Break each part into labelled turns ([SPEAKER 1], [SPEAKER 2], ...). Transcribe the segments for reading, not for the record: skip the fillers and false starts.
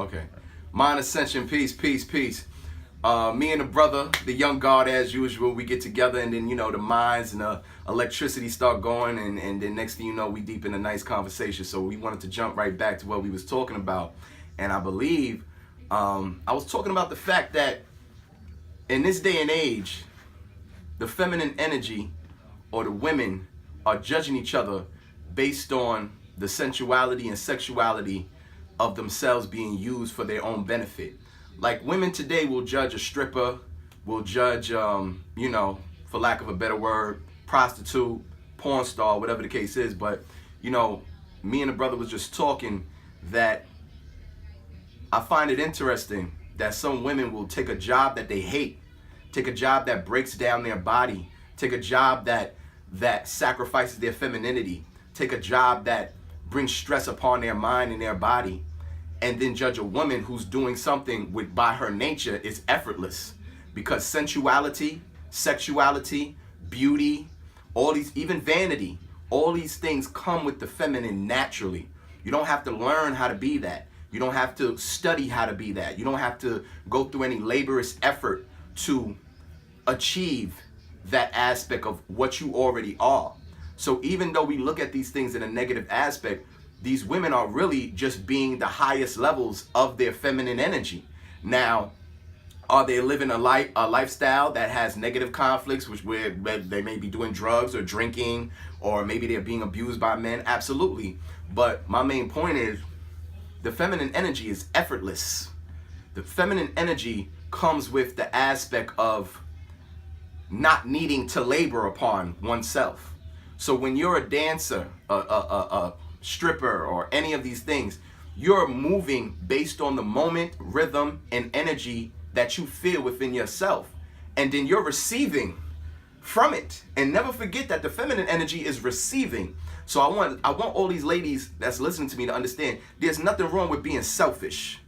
[SPEAKER 1] Okay. Mind Ascension, peace, peace, peace. Me and the brother, the young God as usual, we get together and then, the minds and the electricity start going and then next thing you know, we deep in a nice conversation. So we wanted to jump right back to what we was talking about. And I believe I was talking about the fact that in this day and age, the feminine energy or the women are judging each other based on the sensuality and sexuality of themselves being used for their own benefit. Like women today will judge a stripper, will judge, for lack of a better word, prostitute, porn star, whatever the case is. But, me and the brother was just talking that I find it interesting that some women will take a job that they hate, take a job that breaks down their body, take a job that sacrifices their femininity, take a job that brings stress upon their mind and their body, and then judge a woman who's doing something with by her nature is effortless. Because sensuality, sexuality, beauty, all these, even vanity, all these things come with the feminine naturally. You don't have to learn how to be that. You don't have to study how to be that. You don't have to go through any laborious effort to achieve that aspect of what you already are. So even though we look at these things in a negative aspect, these women are really just being the highest levels of their feminine energy. Now, are they living a lifestyle that has negative conflicts, where they may be doing drugs or drinking, or maybe they're being abused by men? Absolutely. But my main point is the feminine energy is effortless. The feminine energy comes with the aspect of not needing to labor upon oneself. So when you're a dancer, a stripper, or any of these things, you're moving based on the moment, rhythm, and energy that you feel within yourself. And then you're receiving from it. And never forget that the feminine energy is receiving. So I want all these ladies that's listening to me to understand there's nothing wrong with being selfish.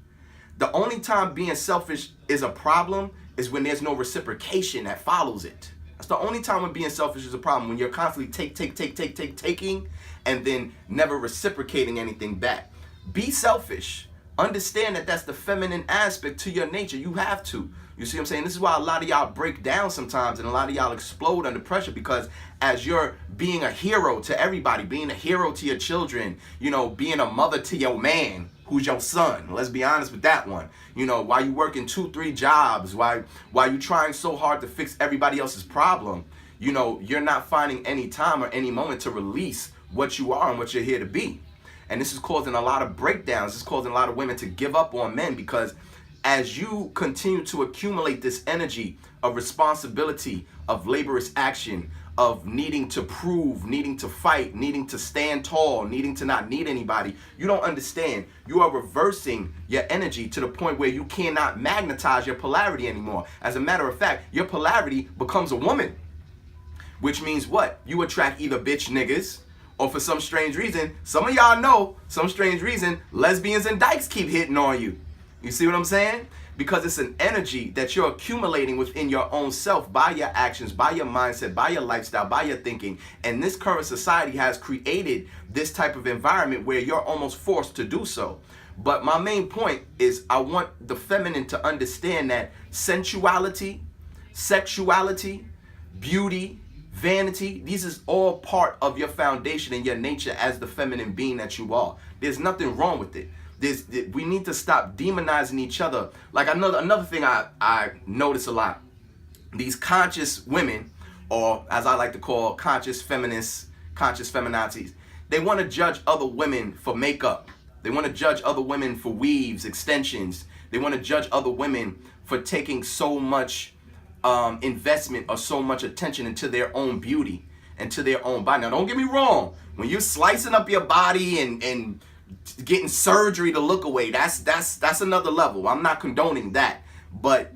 [SPEAKER 1] The only time being selfish is a problem is when there's no reciprocation that follows it. That's the only time when being selfish is a problem, when you're constantly taking, and then never reciprocating anything back. Be selfish. Understand that that's the feminine aspect to your nature. You have to. You see what I'm saying? This is why a lot of y'all break down sometimes and a lot of y'all explode under pressure, because as you're being a hero to everybody, being a hero to your children, being a mother to your man, who's your son. Let's be honest with that one. While you working 2-3 jobs, while you trying so hard to fix everybody else's problem, you're not finding any time or any moment to release what you are and what you're here to be. And this is causing a lot of breakdowns. It's causing a lot of women to give up on men, because as you continue to accumulate this energy of responsibility, of laborious action, of needing to prove, needing to fight, needing to stand tall, needing to not need anybody, you don't understand. You are reversing your energy to the point where you cannot magnetize your polarity anymore. As a matter of fact, your polarity becomes a woman, which means what? You attract either bitch niggas, or for some strange reason, some of y'all know, some strange reason, lesbians and dykes keep hitting on you. You see what I'm saying? Because it's an energy that you're accumulating within your own self by your actions, by your mindset, by your lifestyle, by your thinking. And this current society has created this type of environment where you're almost forced to do so. But my main point is I want the feminine to understand that sensuality, sexuality, beauty, vanity, these is all part of your foundation and your nature as the feminine being that you are. There's nothing wrong with it. We need to stop demonizing each other. Like another thing I notice a lot, these conscious women, or as I like to call conscious feminists, conscious feminazis, they want to judge other women for makeup. They want to judge other women for weaves, extensions. They want to judge other women for taking so much investment or so much attention into their own beauty and to their own body. Now, don't get me wrong. When you're slicing up your body and getting surgery to look away, that's another level. I'm not condoning that. But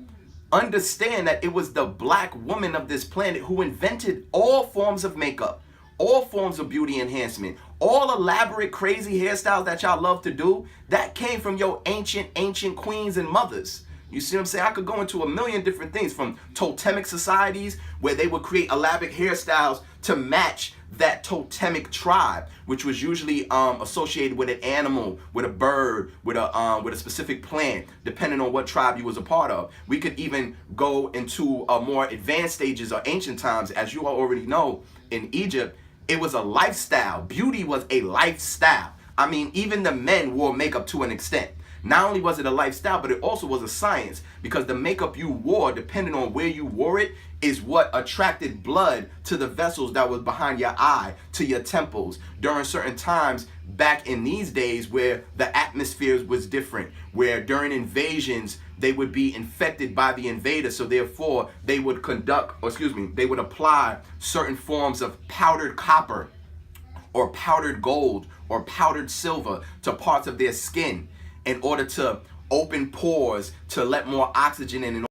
[SPEAKER 1] understand that it was the black woman of this planet who invented all forms of makeup, all forms of beauty enhancement, all elaborate crazy hairstyles that y'all love to do. That came from your ancient queens and mothers. You see what I'm saying? I could go into a million different things, from totemic societies where they would create elaborate hairstyles to match that totemic tribe, which was usually associated with an animal, with a bird, with a specific plant, depending on what tribe you was a part of. We could even go into more advanced stages or ancient times. As you all already know, in Egypt, it was a lifestyle. Beauty was a lifestyle. I mean, even the men wore makeup to an extent. Not only was it a lifestyle, but it also was a science, because the makeup you wore, depending on where you wore it, is what attracted blood to the vessels that was behind your eye, to your temples, during certain times back in these days where the atmosphere was different, where during invasions, they would be infected by the invader, so therefore they would they would apply certain forms of powdered copper or powdered gold or powdered silver to parts of their skin in order to open pores, to let more oxygen in